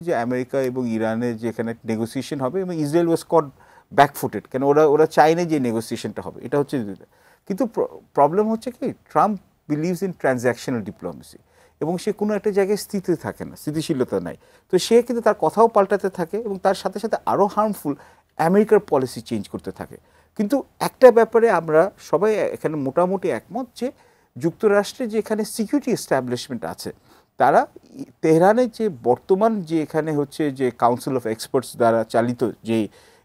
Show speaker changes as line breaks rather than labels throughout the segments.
যে আমেরিকা এবং ইরানের যে এখানে নেগোসিয়েশন হবে এবং ইসরায়েল ওয়াজ কট ব্যাকফুটেড, কেন ওরা চায় না যে নেগোসিয়েশনটা হবে, এটা হচ্ছে। কিন্তু প্রবলেম হচ্ছে কি, Trump believes in transactional diplomacy এবং সে কোনো একটা জায়গায় স্থিতি থাকে না, স্থিতিশীলতা নাই। তো সে কিন্তু তার কথাও পাল্টাতে থাকে এবং তার সাথে সাথে আরও হার্মফুল আমেরিকার পলিসি চেঞ্জ করতে থাকে। কিন্তু একটা ব্যাপারে আমরা সবাই এখানে মোটামুটি একমত যে যুক্তরাষ্ট্রে যে এখানে সিকিউরিটি এস্টাবলিশমেন্ট আছে, তারা তেহরানের যে বর্তমান যে এখানে হচ্ছে যে কাউন্সিল অফ এক্সপার্টস দ্বারা চালিত যে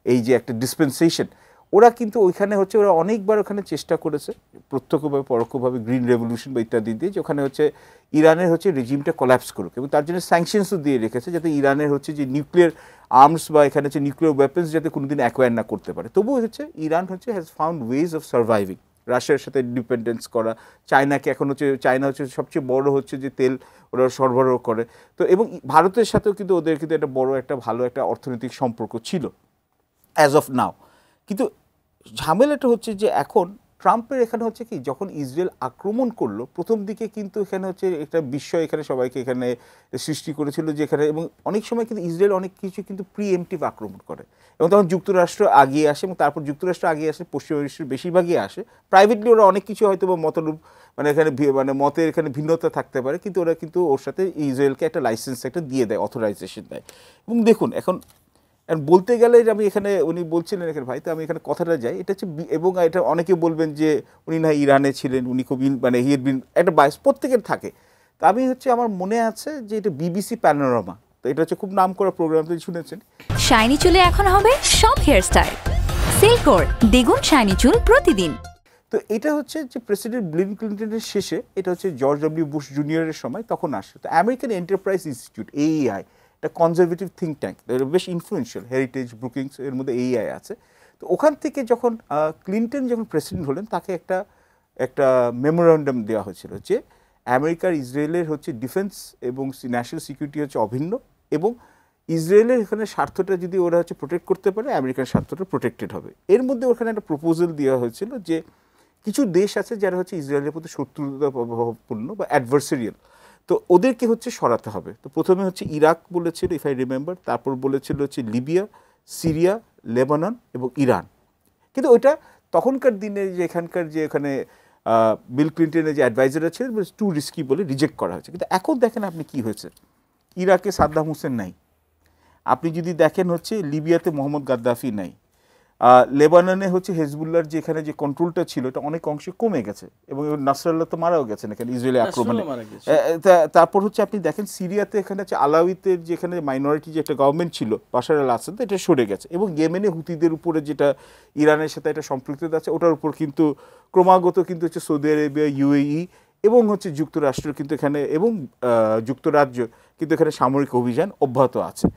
এই যে একটা ডিসপেন্সেশন, ওরা কিন্তু ওইখানে হচ্ছে ওরা অনেকবার ওখানে চেষ্টা করেছে প্রত্যক্ষভাবে পরোক্ষভাবে গ্রিন রেভলিউশন বা ইত্যাদি দিয়ে, যে ওখানে হচ্ছে ইরানের হচ্ছে রেজিমটা কোল্যাপস করুক এবং তার জন্য স্যাংশনসও দিয়ে রেখেছে যাতে ইরানের হচ্ছে যে নিউক্লিয়ার আর্মস বা এখানে হচ্ছে নিউক্লিয়ার ওয়েপন্স যাতে কোনোদিন অ্যাকোয়ার না করতে পারে। তবুও হচ্ছে ইরান হচ্ছে has found ways of surviving, রাশিয়ার সাথে ডিপেন্ডেন্স করা, চায়নাকে এখন হচ্ছে চায়না হচ্ছে সবচেয়ে বড় হচ্ছে যে তেল ওরা সরবরাহ করে। তো এবং ভারতের সাথেও কিন্তু ওদের কিন্তু একটা বড় একটা ভালো একটা অর্থনৈতিক সম্পর্ক ছিল অ্যাজ অফ নাও। কিন্তু ঝামেলাটা হচ্ছে যে এখন ট্রাম্পের এখানে হচ্ছে কি, যখন ইসরায়েল আক্রমণ করলো প্রথম দিকে কিন্তু এখানে হচ্ছে একটা বিস্ময় এখানে সবাইকে এখানে সৃষ্টি করেছিল যে এখানে, এবং অনেক সময় কিন্তু ইসরায়েল অনেক কিছু কিন্তু প্রিএমটিভ আক্রমণ করে এবং তখন যুক্তরাষ্ট্র আগিয়ে আসে এবং তারপর যুক্তরাষ্ট্র আগিয়ে আসে, পশ্চিমা বিশ্বের বেশিরভাগই আসে। প্রাইভেটলি ওরা অনেক কিছু হয়তো বা মতলুপ মানে এখানে মানে মতের এখানে ভিন্নতা থাকতে পারে, কিন্তু ওরা কিন্তু ওর সাথে ইসরায়েলকে একটা লাইসেন্স একটা দিয়ে দেয়, অথরাইজেশন দেয়। এবং দেখুন এখন বলতে গেলে যে আমি এখানে উনি বলছিলেন এখানে ভাই, তো আমি এখানে কথাটা যাই, এটা হচ্ছে এবং এটা অনেকে বলবেন যে উনি না ইরানে ছিলেন, উনি খুব মানে হিয়ার বিন একটা বায়াস প্রত্যেকের থাকে। তা আমি হচ্ছে আমার মনে আছে যে এটা বিবিসি প্যানোরামা, তো এটা হচ্ছে খুব নাম করা প্রোগ্রাম, তো শুনেছেন।
শাইনি চুলে এখন হবে সব হেয়ার স্টাইল, সিল্কোর দ্বিগুণ শাইনি চুল প্রতিদিন।
তো এটা হচ্ছে যে প্রেসিডেন্ট বিল ক্লিন্টনের শেষে, এটা হচ্ছে জর্জ ডব্লিউ বুশ জুনিয়রের সময় তখন আসে। তো আমেরিকান এন্টারপ্রাইজ ইনস্টিটিউট AEI, একটা কনজারভেটিভ থিঙ্ক ট্যাঙ্ক, বেশ ইনফ্লুয়েন্সিয়াল, হেরিটেজ ব্রুকিংস এর মধ্যে AEI আছে। তো ওখান থেকে যখন ক্লিন্টন যখন প্রেসিডেন্ট হলেন, তাকে একটা মেমোরান্ডাম দেওয়া হয়েছিল যে আমেরিকার ইসরায়েলের হচ্ছে ডিফেন্স এবং ন্যাশনাল সিকিউরিটি হচ্ছে অভিন্ন, এবং ইসরায়েলের এখানে স্বার্থটা যদি ওরা হচ্ছে প্রোটেক্ট করতে পারে, আমেরিকার স্বার্থটা প্রোটেক্টেড হবে। এর মধ্যে ওখানে একটা প্রপোজাল দেওয়া হয়েছিল যে কিছু দেশ আছে যারা হচ্ছে ইসরায়েলের প্রতি শত্রুতাপূর্ণ বা অ্যাডভার্সারিয়াল, তো ওদেরকে হচ্ছে সরাতে হবে। তো প্রথমে হচ্ছে ইরাক বলেছিল, ইফ আই রিমেম্বার, তারপর বলেছিল হচ্ছে লিবিয়া, সিরিয়া, লেবানন এবং ইরান। কিন্তু ওইটা তখনকার দিনে যে এখানকার যে এখানে বিল ক্লিন্টনের যে অ্যাডভাইজাররা ছিলেন, টু রিস্কি বলে রিজেক্ট করা হয়েছে। কিন্তু এখন দেখেন আপনি কি হয়েছে, ইরাকে সাদ্দাম হোসেন নাই, আপনি যদি দেখেন হচ্ছে লিবিয়াতে মোহাম্মদ গাদ্দাফি নাই, লেবাননে হচ্ছে হেজবুল্লাহর যে এখানে যে কন্ট্রোলটা ছিল এটা অনেক অংশে কমে গেছে, এবং নাসরাল্লাহ তো মারাও গেছেন এখানে ইসরায়েলি আক্রমণে। তারপর হচ্ছে আপনি দেখেন সিরিয়াতে এখানে হচ্ছে আলাউইতের যে এখানে মাইনরিটি যে একটা গভর্নমেন্ট ছিল বাশার আল আসাদ, এটা সরে গেছে, এবং ইয়েমেনে হুতিদের উপরে যেটা ইরানের সাথে একটা সম্পৃক্ততা আছে, ওটার উপর কিন্তু ক্রমাগত কিন্তু হচ্ছে সৌদি আরবিয়া, UAE এবং হচ্ছে যুক্তরাষ্ট্র কিন্তু এখানে এবং যুক্তরাজ্য কিন্তু এখানে সামরিক অভিযান অব্যাহত আছে।